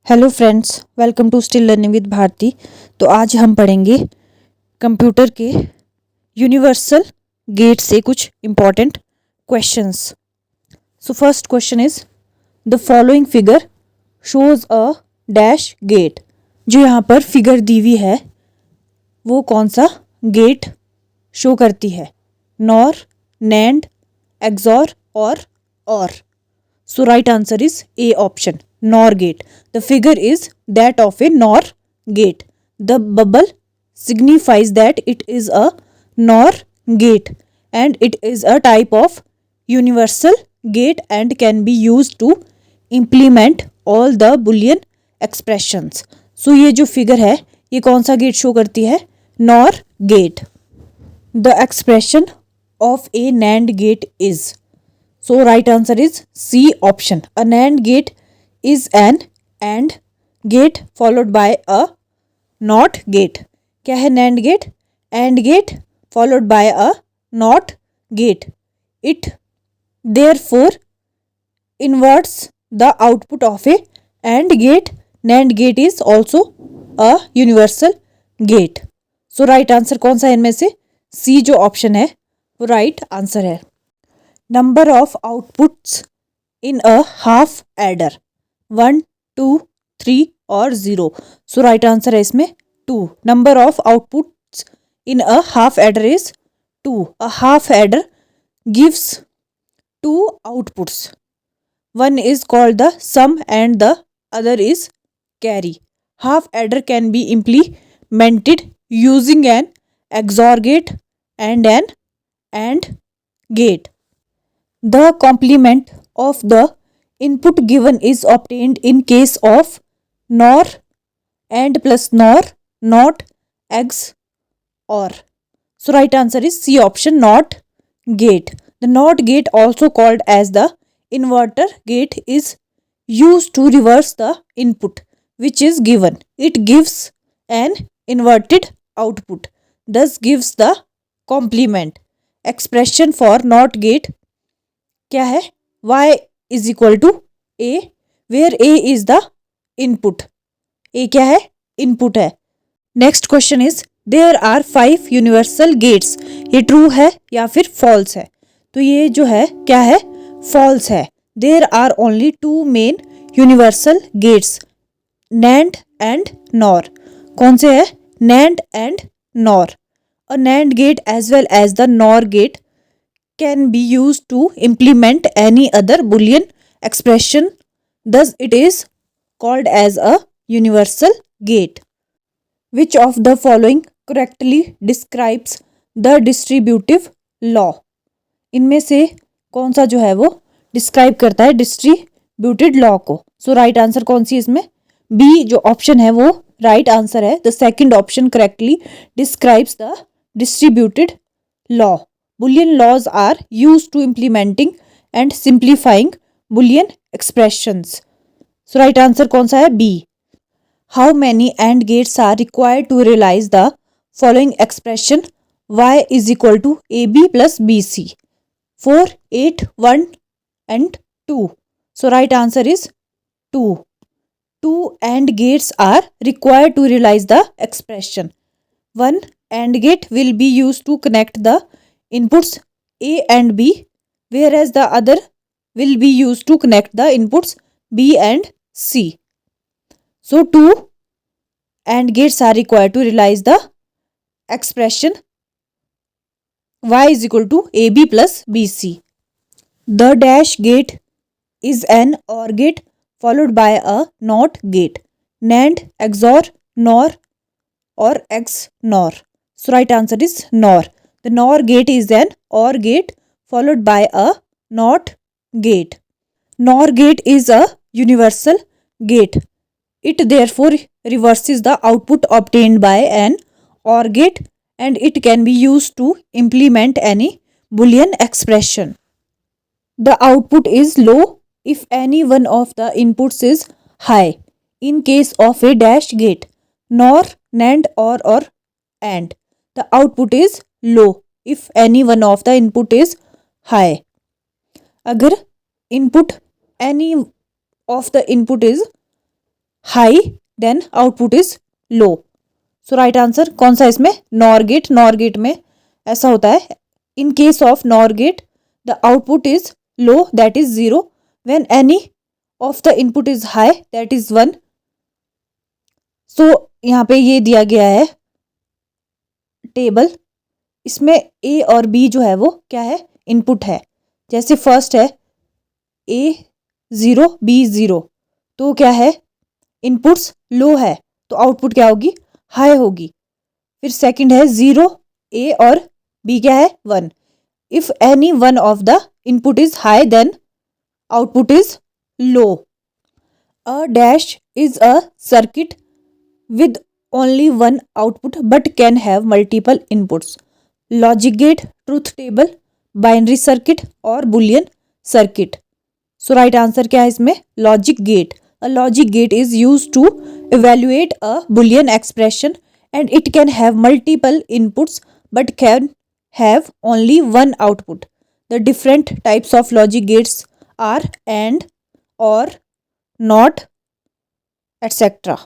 Hello friends, welcome to still learning with Bharti. तो आज हम पढ़ेंगे कंप्यूटर के यूनिवर्सल गेट से कुछ important questions. So first question is the following figure shows a dash gate. जो यहाँ पर फिगर दी हुई है वो कौन सा गेट शो करती है? नॉर, नैंड, एक्सॉर और So right answer is A option, NOR gate. The figure is that of a NOR gate. The bubble signifies that it is a NOR gate and it is a type of universal gate and can be used to implement all the Boolean expressions. So ये जो figure है ये कौन सा gate show करती है? NOR gate. The expression of a NAND gate is. So right answer is C option. A NAND gate is an AND gate followed by a NOT gate. क्या है NAND gate? AND gate followed by a NOT gate. It therefore inverts the output of a AND gate. NAND gate is also a universal gate. So right answer कौन सा इनमें से? C जो option है वो right answer है. Number of outputs in a half adder 1, 2, 3 और 0. So right answer है इसमें 2. Number of outputs in a half adder is 2. A half adder gives 2 outputs. One is called the sum and the other is carry. Half adder can be implemented using an XOR gate and an AND gate. The complement of the input given is obtained in case of NOR, AND plus NOR, NOT, X, OR. So right answer is C option, NOT gate. The NOT gate, also called as the inverter gate, is used to reverse the input which is given. It gives an inverted output, thus gives the complement. Expression for NOT gate क्या है? Y is equal to A, where A is the input. A क्या है? Input है. Next question is there are 5 universal gates. ये true है या फिर false है? तो ये जो है क्या है? False है. There are only 2 main universal gates, NAND and NOR. कौन से है? NAND and NOR. A NAND gate as well as the NOR gate can be used to implement any other Boolean expression. Thus, it is called as a universal gate. Which of the following correctly describes the distributive law? इनमें से कौन सा जो है वो describe करता है distributed law को? सो राइट आंसर कौन सी इसमें? बी जो ऑप्शन है वो राइट आंसर है. The second option correctly describes the distributed law. Boolean laws are used to implementing and simplifying Boolean expressions. So right answer कौन सा है? B. How many AND gates are required to realize the following expression y is equal to AB plus BC? 4, 8, 1 and 2. So right answer is 2. 2 AND gates are required to realize the expression. One AND gate will be used to connect the inputs A and B, whereas the other will be used to connect the inputs B and C. So 2 AND gates are required to realize the expression y is equal to AB plus BC. The dash gate is an OR gate followed by a NOT gate. NAND, XOR, NOR or XNOR. So right answer is NOR. The NOR gate is an OR gate followed by a NOT gate. NOR gate is a universal gate. It therefore reverses the output obtained by an OR gate and it can be used to implement any Boolean expression. The output is low if any one of the inputs is high. In case of a dash gate, NOR, NAND or AND, the output is low if any one of the input is high. अगर input any of the input is high then output is low. So right answer कौन सा इसमें, nor gate. Nor gate में ऐसा होता है, in case of nor get the output is low that is 0, when any of the input is high that is 1। सो यहाँ पे ये दिया गया है टेबल, इसमें ए और बी जो है वो क्या है, इनपुट है। जैसे फर्स्ट है ए 0 बी 0, तो क्या है, इनपुट्स लो है तो आउटपुट क्या होगी, हाई होगी। फिर सेकंड है 0 ए और बी क्या है 1, if any one of the input is high then output is low. A dash is a circuit with only one output but can have multiple inputs. Logic gate, truth table, binary circuit और boolean circuit. So right answer क्या है इसमें, logic gate. A logic gate is used to evaluate a boolean expression and it can have multiple inputs but can have only one output. The different types of logic gates are and, or, not, etc.